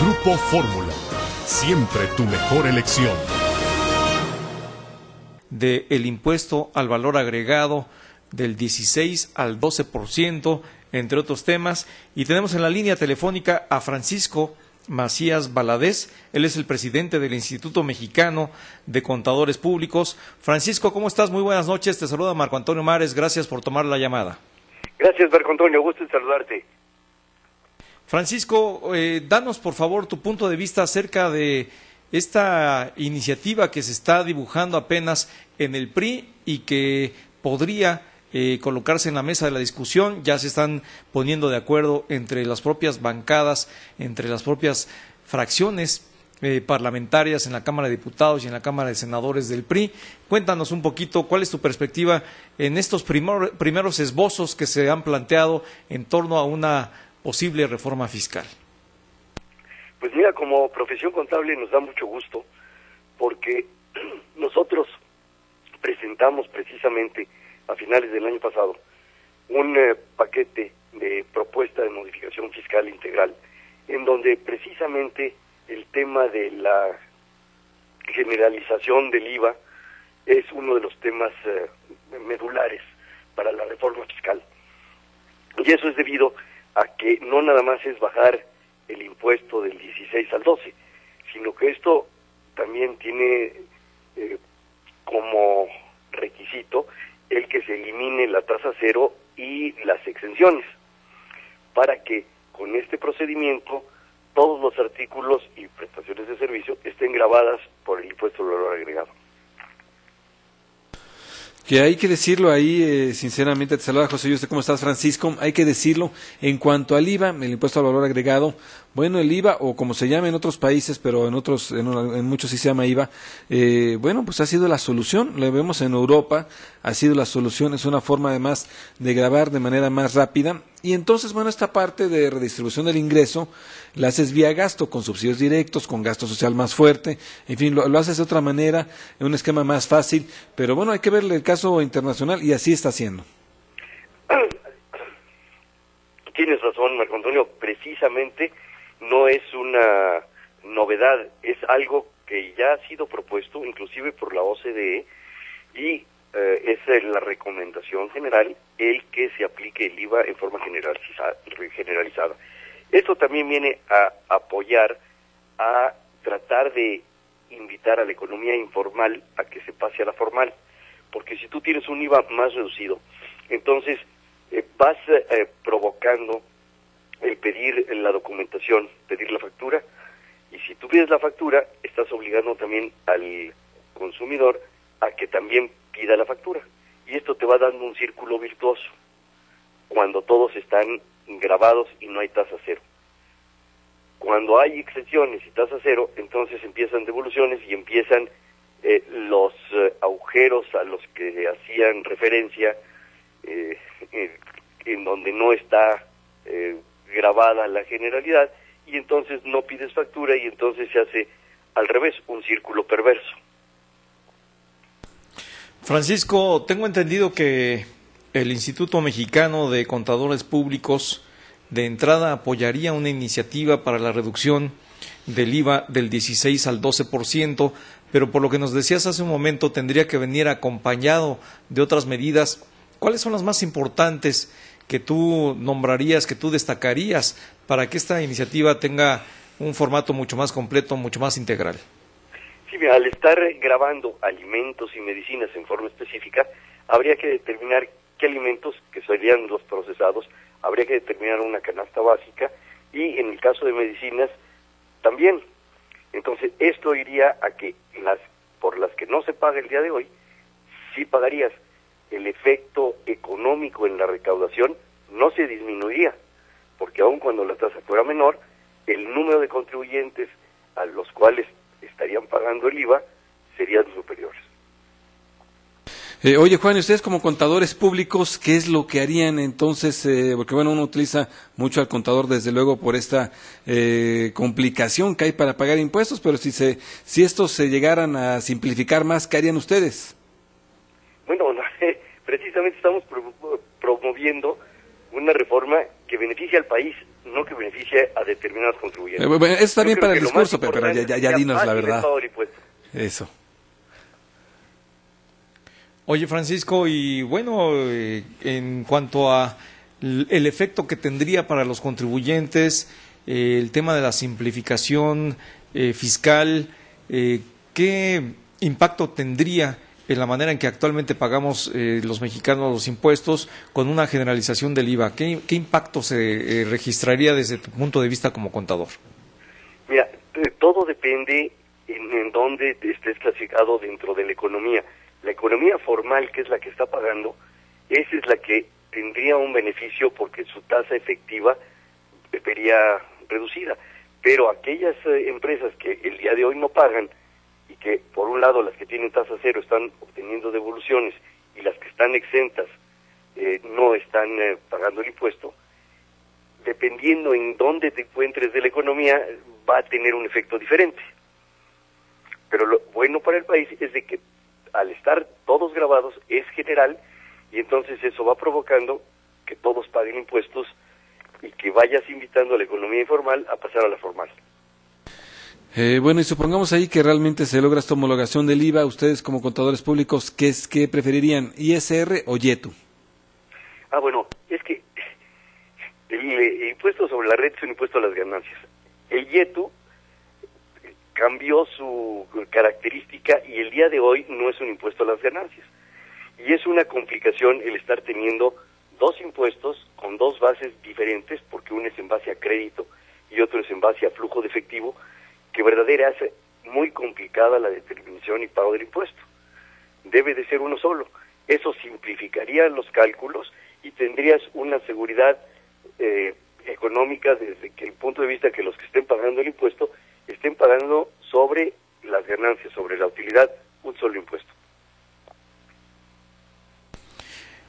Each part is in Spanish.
Grupo Fórmula, siempre tu mejor elección. Del impuesto al valor agregado del 16 al 12%, entre otros temas. Y tenemos en la línea telefónica a Francisco Macías Valadez. Él es el presidente del Instituto Mexicano de Contadores Públicos. Francisco, ¿cómo estás? Muy buenas noches. Te saluda Marco Antonio Mares. Gracias por tomar la llamada. Gracias, Marco Antonio. Gusto en saludarte. Francisco, danos por favor tu punto de vista acerca de esta iniciativa que se está dibujando apenas en el PRI y que podría colocarse en la mesa de la discusión. Ya se están poniendo de acuerdo entre las propias bancadas, entre las propias fracciones parlamentarias en la Cámara de Diputados y en la Cámara de Senadores del PRI. Cuéntanos un poquito cuál es tu perspectiva en estos primeros esbozos que se han planteado en torno a una posible reforma fiscal. Pues mira, como profesión contable nos da mucho gusto porque nosotros presentamos precisamente a finales del año pasado un paquete de propuesta de modificación fiscal integral en donde precisamente el tema de la generalización del IVA es uno de los temas medulares para la reforma fiscal. Y eso es debido a que no nada más es bajar el impuesto del 16 al 12, sino que esto también tiene como requisito el que se elimine la tasa cero y las exenciones, para que con este procedimiento todos los artículos y prestaciones de servicio estén gravadas por el impuesto al valor agregado. Que hay que decirlo ahí, sinceramente, te saluda José. Yo sé cómo estás, Francisco. Hay que decirlo en cuanto al IVA, el impuesto al valor agregado. Bueno, el IVA, o como se llama en otros países, pero en muchos sí se llama IVA, bueno, pues ha sido la solución. Lo vemos en Europa, ha sido la solución. Es una forma además de gravar de manera más rápida. Y entonces, bueno, esta parte de redistribución del ingreso la haces vía gasto, con subsidios directos, con gasto social más fuerte, en fin, lo haces de otra manera, en un esquema más fácil, pero bueno, hay que ver el caso internacional y así está haciendo. Tienes razón, Marco Antonio, precisamente no es una novedad, es algo que ya ha sido propuesto inclusive por la OCDE y es la recomendación general el que se aplique el IVA en forma generalizada. Esto también viene a apoyar, a tratar de invitar a la economía informal a que se pase a la formal, porque si tú tienes un IVA más reducido, entonces vas provocando el pedir la documentación, pedir la factura, y si tú pides la factura, estás obligando también al consumidor a que también pida la factura, y esto te va dando un círculo virtuoso, cuando todos están grabados y no hay tasa cero. Cuando hay exenciones y tasa cero, entonces empiezan devoluciones y empiezan los agujeros a los que hacían referencia, en donde no está grabada la generalidad, y entonces no pides factura y entonces se hace al revés, un círculo perverso. Francisco, tengo entendido que el Instituto Mexicano de Contadores Públicos de entrada apoyaría una iniciativa para la reducción del IVA del 16 al 12%, pero por lo que nos decías hace un momento tendría que venir acompañado de otras medidas. ¿Cuáles son las más importantes que tú nombrarías, que tú destacarías para que esta iniciativa tenga un formato mucho más completo, mucho más integral? Sí, mira, al estar grabando alimentos y medicinas en forma específica, habría que determinar qué alimentos, que serían los procesados, habría que determinar una canasta básica, y en el caso de medicinas también. Entonces, esto iría a que por las que no se paga el día de hoy, sí pagarías. El efecto económico en la recaudación no se disminuiría, porque aun cuando la tasa fuera menor, el número de contribuyentes a los cuales estarían pagando el IVA serían superiores. Oye, Juan, ¿y ustedes como contadores públicos qué es lo que harían entonces? Porque bueno, uno utiliza mucho al contador desde luego por esta complicación que hay para pagar impuestos, pero si estos se llegaran a simplificar más, ¿qué harían ustedes? Bueno, precisamente estamos promoviendo una reforma que beneficie al país, no que beneficie a determinados contribuyentes. Bueno, eso está bien para el discurso, pero ya dinos la verdad. Eso. Oye, Francisco, y bueno, en cuanto a el efecto que tendría para los contribuyentes, el tema de la simplificación fiscal, ¿qué impacto tendría en la manera en que actualmente pagamos los mexicanos los impuestos con una generalización del IVA? ¿Qué impacto se registraría desde tu punto de vista como contador? Mira, todo depende en dónde estés clasificado dentro de la economía. La economía formal, que es la que está pagando, esa es la que tendría un beneficio porque su tasa efectiva vería reducida. Pero aquellas empresas que el día de hoy no pagan, y que por un lado las que tienen tasa cero están obteniendo devoluciones y las que están exentas no están pagando el impuesto, dependiendo en dónde te encuentres de la economía, va a tener un efecto diferente. Pero lo bueno para el país es de que al estar todos grabados es general, y entonces eso va provocando que todos paguen impuestos y que vayas invitando a la economía informal a pasar a la formal. Bueno, y supongamos ahí que realmente se logra esta homologación del IVA, ustedes como contadores públicos, ¿qué preferirían, ISR o YETU? Bueno, es que el impuesto sobre la renta es un impuesto a las ganancias. El YETU cambió su característica y el día de hoy no es un impuesto a las ganancias. Y es una complicación el estar teniendo dos impuestos con dos bases diferentes, porque uno es en base a crédito y otro es en base a flujo de efectivo, que verdaderamente hace muy complicada la determinación y pago del impuesto. Debe de ser uno solo. Eso simplificaría los cálculos y tendrías una seguridad económica desde que el punto de vista que los que estén pagando el impuesto estén pagando sobre las ganancias, sobre la utilidad, un solo impuesto.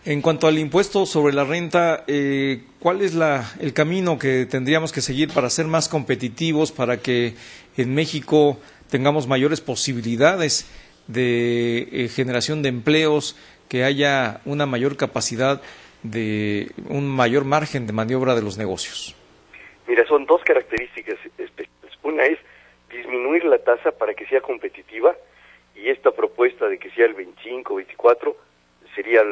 En cuanto al impuesto sobre la renta, ¿cuál es el camino que tendríamos que seguir para ser más competitivos, para que en México tengamos mayores posibilidades de generación de empleos, que haya una mayor capacidad de un mayor margen de maniobra de los negocios? Mira, son dos características especiales. Una es disminuir la tasa para que sea competitiva, y esta propuesta de que sea el 25, 24 sería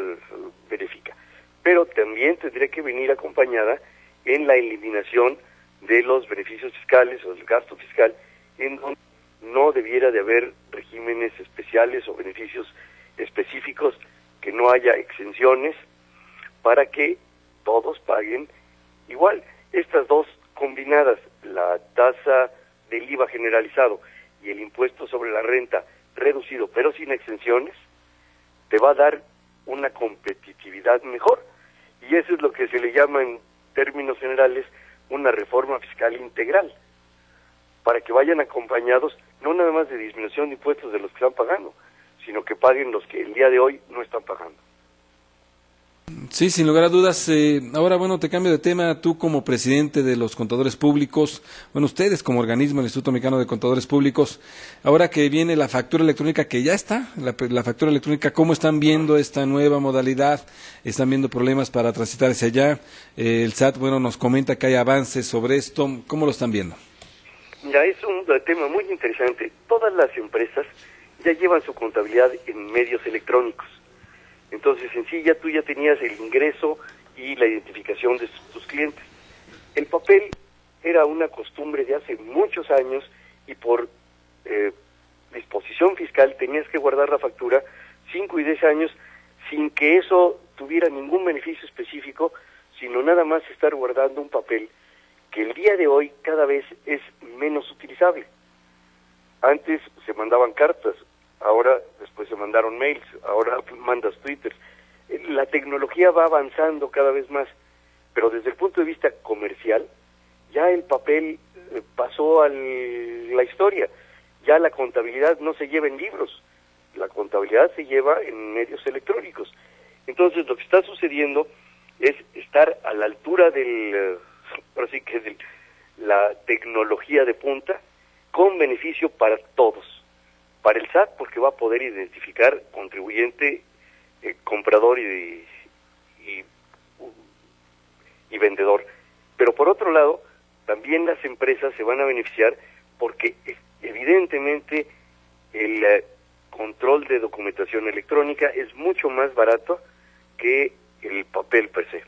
benéfica. Pero también tendría que venir acompañada en la eliminación de los beneficios fiscales o del gasto fiscal, en donde no debiera de haber regímenes especiales o beneficios específicos, que no haya exenciones para que todos paguen igual. Estas dos combinadas, la tasa del IVA generalizado y el impuesto sobre la renta reducido pero sin exenciones, te va a dar una competitividad mejor, y eso es lo que se le llama en términos generales una reforma fiscal integral, para que vayan acompañados no nada más de disminución de impuestos de los que están pagando, sino que paguen los que el día de hoy no están pagando. Sí, sin lugar a dudas. Ahora, bueno, te cambio de tema. Tú como presidente de los contadores públicos, bueno, ustedes como organismo, el Instituto Mexicano de Contadores Públicos, ahora que viene la factura electrónica, que ya está, la factura electrónica, ¿cómo están viendo esta nueva modalidad? ¿Están viendo problemas para transitar hacia allá? El SAT, bueno, nos comenta que hay avances sobre esto. ¿Cómo lo están viendo? Mira, es un tema muy interesante. Todas las empresas ya llevan su contabilidad en medios electrónicos. Entonces, en sí, tú ya tenías el ingreso y la identificación de tus clientes. El papel era una costumbre de hace muchos años, y por disposición fiscal tenías que guardar la factura 5 y 10 años sin que eso tuviera ningún beneficio específico, sino nada más estar guardando un papel que el día de hoy cada vez es menos utilizable. Antes se mandaban cartas, ahora después se mandaron mails, ahora mandas Twitter. La tecnología va avanzando cada vez más, pero desde el punto de vista comercial, ya el papel pasó a la historia. Ya la contabilidad no se lleva en libros, la contabilidad se lleva en medios electrónicos. Entonces lo que está sucediendo es estar a la altura de la tecnología de punta, con beneficio para todos. Para el SAT, porque va a poder identificar contribuyente, comprador y vendedor, Pero por otro lado, también las empresas se van a beneficiar porque evidentemente el control de documentación electrónica es mucho más barato que el papel per se.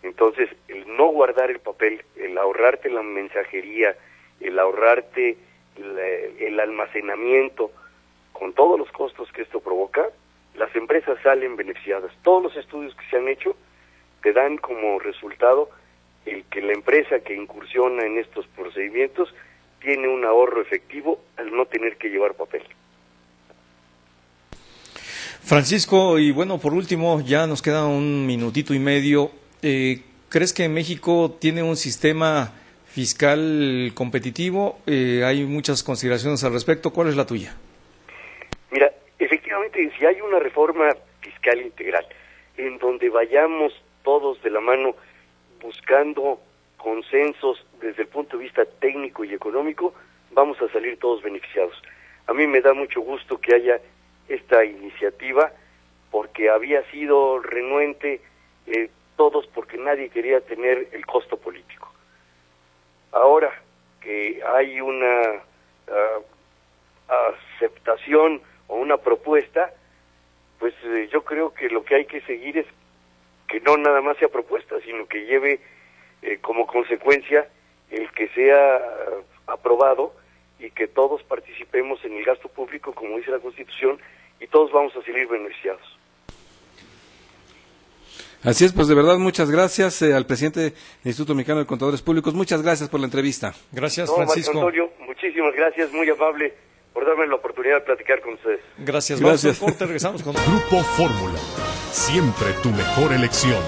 Entonces, el no guardar el papel, el ahorrarte la mensajería, el ahorrarte el almacenamiento, con todos los costos que esto provoca, las empresas salen beneficiadas. Todos los estudios que se han hecho te dan como resultado el que la empresa que incursiona en estos procedimientos tiene un ahorro efectivo al no tener que llevar papel. Francisco, y bueno, por último, ya nos queda un minutito y medio. ¿Crees que México tiene un sistema fiscal competitivo? Hay muchas consideraciones al respecto. ¿Cuál es la tuya? Mira, efectivamente, si hay una reforma fiscal integral en donde vayamos todos de la mano buscando consensos desde el punto de vista técnico y económico, vamos a salir todos beneficiados. A mí me da mucho gusto que haya esta iniciativa porque había sido renuente todos porque nadie quería tener el costo político. Ahora que hay una aceptación o una propuesta, pues yo creo que lo que hay que seguir es que no nada más sea propuesta, sino que lleve como consecuencia el que sea aprobado y que todos participemos en el gasto público, como dice la Constitución, y todos vamos a salir beneficiados. Así es, pues de verdad muchas gracias al presidente del Instituto Mexicano de Contadores Públicos. Muchas gracias por la entrevista. Gracias, Francisco. Francisco. Marco Antonio, muchísimas gracias, muy amable por darme la oportunidad de platicar con ustedes. Gracias. Gracias. Vamos al corte, regresamos con Grupo Fórmula, siempre tu mejor elección.